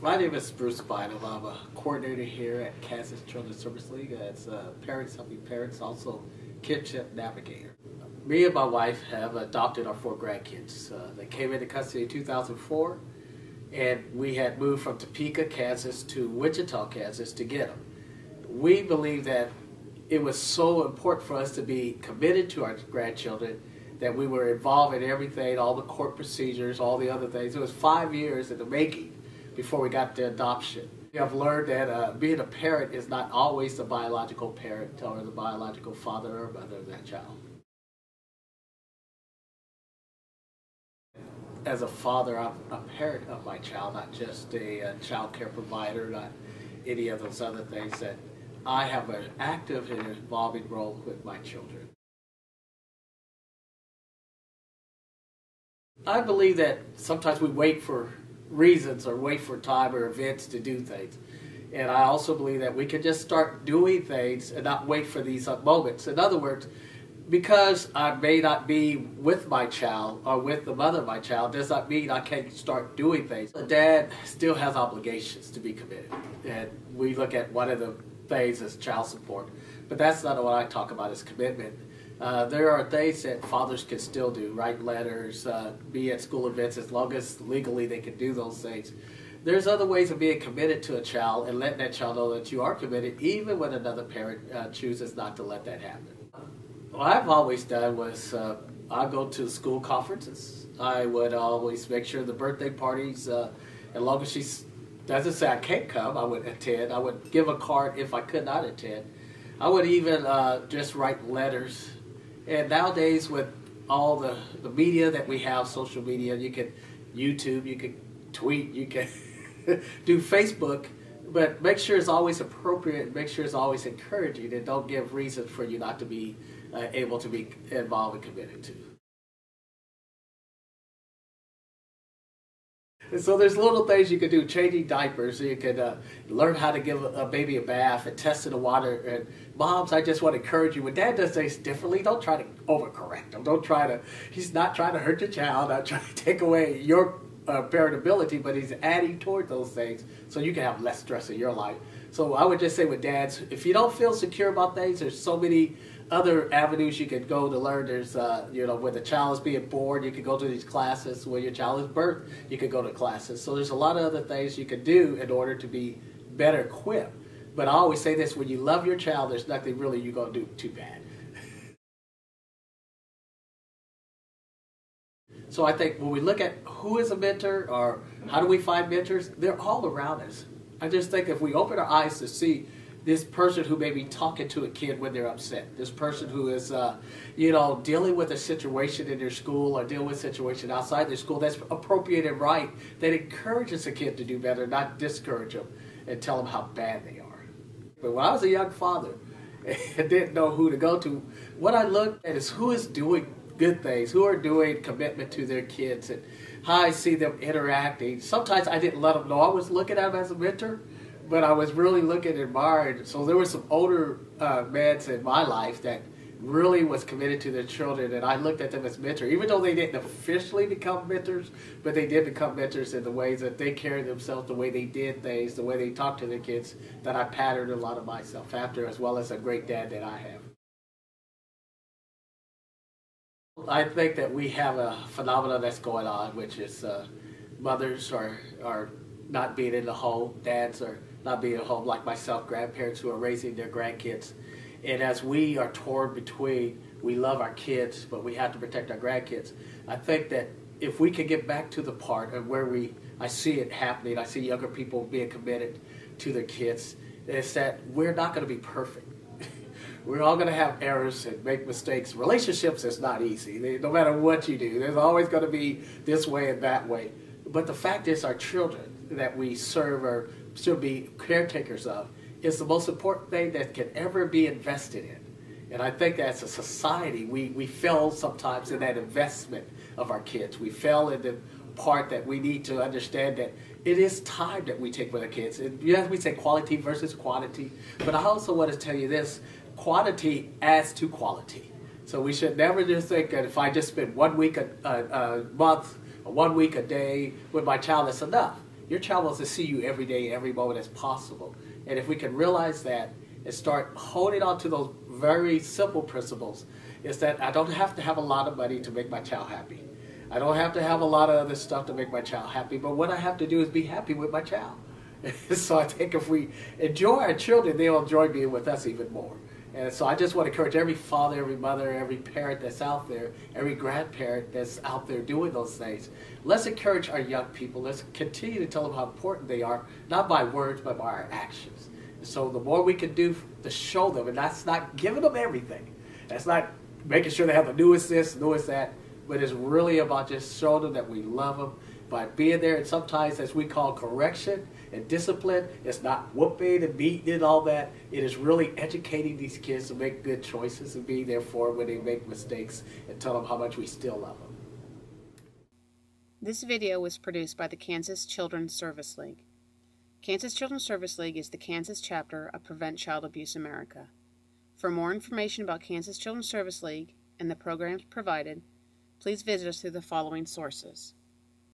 My name is Bruce Bynum. I'm a coordinator here at Kansas Children's Service League as Parents Helping Parents, also Kinship Navigator. Me and my wife have adopted our 4 grandkids. They came into custody in 2004, and we had moved from Topeka, Kansas to Wichita, Kansas to get them. We believe that it was so important for us to be committed to our grandchildren that we were involved in everything, all the court procedures, all the other things. It was 5 years in the making before we got the adoption. We have learned that being a parent is not always the biological parent or the biological father or mother of that child. As a father, I'm a parent of my child, not just a child care provider, not any of those other things. That I have an active and involving role with my children. I believe that sometimes we wait for reasons or wait for time or events to do things. And I also believe that we can just start doing things and not wait for these moments. In other words, because I may not be with my child or with the mother of my child does not mean I can't start doing things. A dad still has obligations to be committed. And we look at one of the things as child support. But that's not what I talk about as commitment. There are things that fathers can still do, write letters, be at school events, as long as legally they can do those things. There's other ways of being committed to a child and letting that child know that you are committed, even when another parent chooses not to let that happen. What I've always done was I go to school conferences. I would always make sure the birthday parties, as long as she doesn't say I can't come, I would attend. I would give a card if I could not attend. I would even just write letters. And nowadays, with all the media that we have, social media, you can YouTube, you can tweet, you can do Facebook, but make sure it's always appropriate, make sure it's always encouraging, and don't give reason for you not to be able to be involved and committed to. And so there's little things you can do, changing diapers, so you can learn how to give a baby a bath and test in the water. And moms, I just want to encourage you, when dad does things differently, don't try to overcorrect him. He's not trying to hurt your child, not trying to take away your parent ability, but he's adding toward those things so you can have less stress in your life. So I would just say with dads, if you don't feel secure about things, there's so many other avenues you could go to learn. There's, when the child is being born, you could go to these classes. When your child is birthed, you could go to classes. So there's a lot of other things you could do in order to be better equipped. But I always say this, when you love your child, there's nothing really you're going to do too bad. So I think when we look at who is a mentor or how do we find mentors, they're all around us. I just think if we open our eyes to see this person who may be talking to a kid when they're upset, this person who is, dealing with a situation in their school or dealing with a situation outside their school that's appropriate and right, that encourages a kid to do better, not discourage them and tell them how bad they are. But when I was a young father and didn't know who to go to, what I looked at is who is doing good things, who are doing commitment to their kids, and how I see them interacting. Sometimes I didn't let them know I was looking at them as a mentor, but I was really looking and admiring. So there were some older men in my life that really was committed to their children, and I looked at them as mentors, even though they didn't officially become mentors, but they did become mentors in the ways that they carried themselves, the way they did things, the way they talked to their kids, that I patterned a lot of myself after, as well as a great dad that I have. I think that we have a phenomenon that's going on, which is mothers are not being in the home, dads are not being at home, like myself, grandparents who are raising their grandkids. And as we are torn between, we love our kids, but we have to protect our grandkids, I think that if we can get back to the part of where I see it happening, I see younger people being committed to their kids, is that we're not going to be perfect. We're all going to have errors and make mistakes. Relationships is not easy. No matter what you do, there's always going to be this way and that way. But the fact is, our children that we serve or should be caretakers of is the most important thing that can ever be invested in. And I think as a society, we fail sometimes in that investment of our kids. We fail in the part that we need to understand that it is time that we take with our kids. And yes, we say quality versus quantity, but I also want to tell you this, quantity adds to quality. So we should never just think that if I just spend 1 week a month or 1 week a day with my child, that's enough. Your child wants to see you every day, every moment as possible. And if we can realize that and start holding on to those very simple principles, is that I don't have to have a lot of money to make my child happy. I don't have to have a lot of other stuff to make my child happy, but what I have to do is be happy with my child. So I think if we enjoy our children, they'll enjoy being with us even more. And so I just want to encourage every father, every mother, every parent that's out there, every grandparent that's out there doing those things. Let's encourage our young people. Let's continue to tell them how important they are, not by words, but by our actions. And so the more we can do to show them, and that's not giving them everything. That's not making sure they have the newest this, newest that, but it's really about just showing them that we love them by being there. And sometimes, as we call correction and discipline, it's not whooping and beating and all that. It is really educating these kids to make good choices and being there for them when they make mistakes and tell them how much we still love them. This video was produced by the Kansas Children's Service League. Kansas Children's Service League is the Kansas chapter of Prevent Child Abuse America. For more information about Kansas Children's Service League and the programs provided, please visit us through the following sources: